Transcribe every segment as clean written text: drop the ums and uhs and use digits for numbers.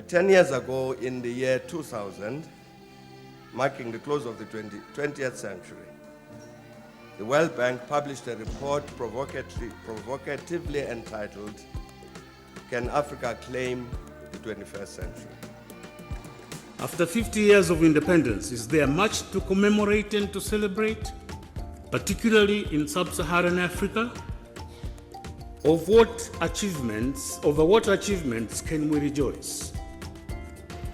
10 years ago, in the year 2000, marking the close of the 20th century, the World Bank published a report provocatively entitled, "Can Africa Claim the 21st Century?" After 50 years of independence, is there much to commemorate and to celebrate, particularly in sub-Saharan Africa? Over what achievements can we rejoice?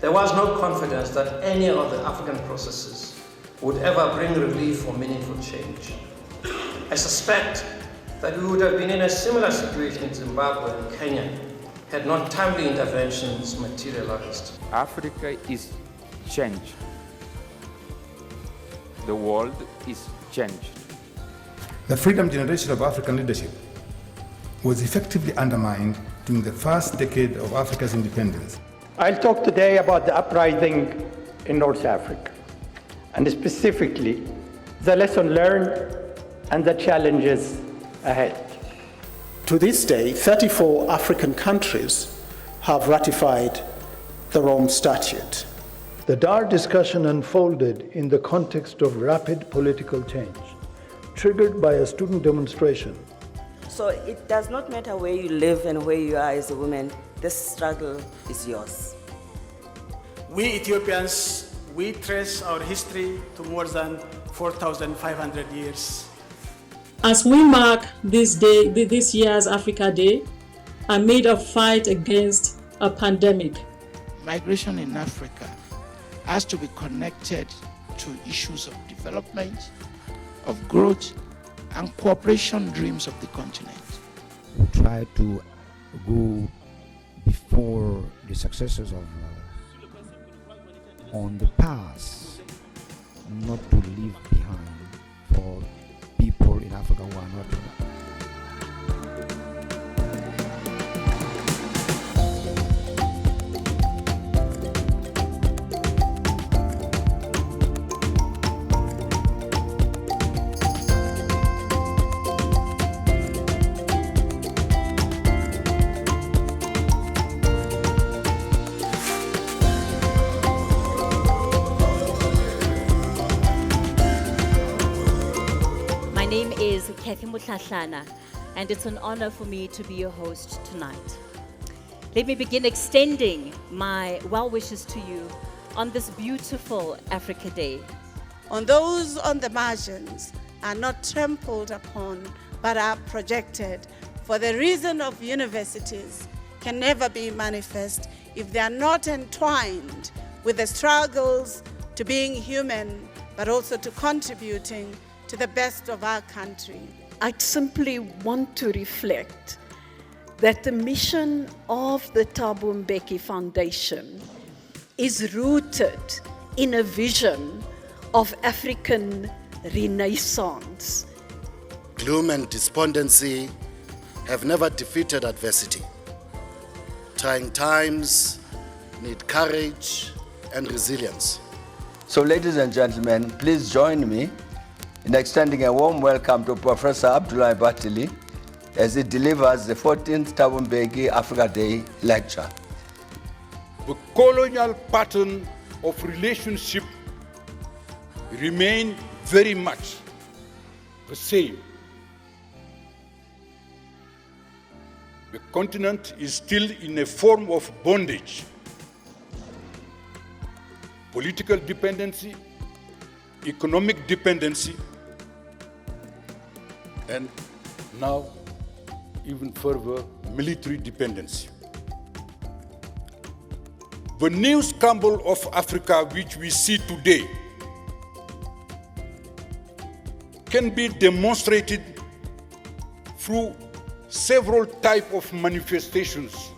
There was no confidence that any of the African processes would ever bring relief or meaningful change. I suspect that we would have been in a similar situation in Zimbabwe and Kenya had not timely interventions materialized. Africa is changed. The world is changed. The freedom generation of African leadership was effectively undermined during the first decade of Africa's independence. I'll talk today about the uprising in North Africa, and specifically the lesson learned and the challenges ahead. To this day, 34 African countries have ratified the Rome Statute. The Dar discussion unfolded in the context of rapid political change, triggered by a student demonstration. So it does not matter where you live and where you are as a woman, this struggle is yours. We Ethiopians, we trace our history to more than 4,500 years. As we mark this year's Africa Day, amid a fight against a pandemic, migration in Africa has to be connected to issues of development, of growth, and cooperation dreams of the continent. We try to go before the successors of on the past, not to leave behind for people in Africa who are not. My name is Kathy Mutlahlana, and it's an honor for me to be your host tonight. Let me begin extending my well wishes to you on this beautiful Africa Day. On those on the margins are not trampled upon, but are projected, for the reason of universities can never be manifest if they are not entwined with the struggles to being human, but also to contributing to the best of our country. I simply want to reflect that the mission of the Thabo Mbeki Foundation is rooted in a vision of African renaissance. Gloom and despondency have never defeated adversity. Trying times need courage and resilience. So, ladies and gentlemen, please join me in extending a warm welcome to Professor Abdullah Batili as he delivers the 14th Thabo Mbeki Africa Day lecture. The colonial pattern of relationship remain very much the same. The continent is still in a form of bondage, political dependency, economic dependency, and now even further military dependency. The new scramble of Africa which we see today can be demonstrated through several types of manifestations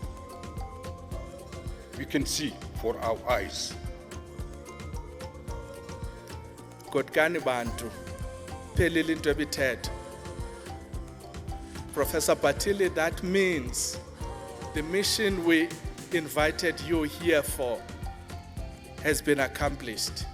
we can see for our eyes. Kodkani bantu, pelili into bithetha. Professor Batili, that means the mission we invited you here for has been accomplished.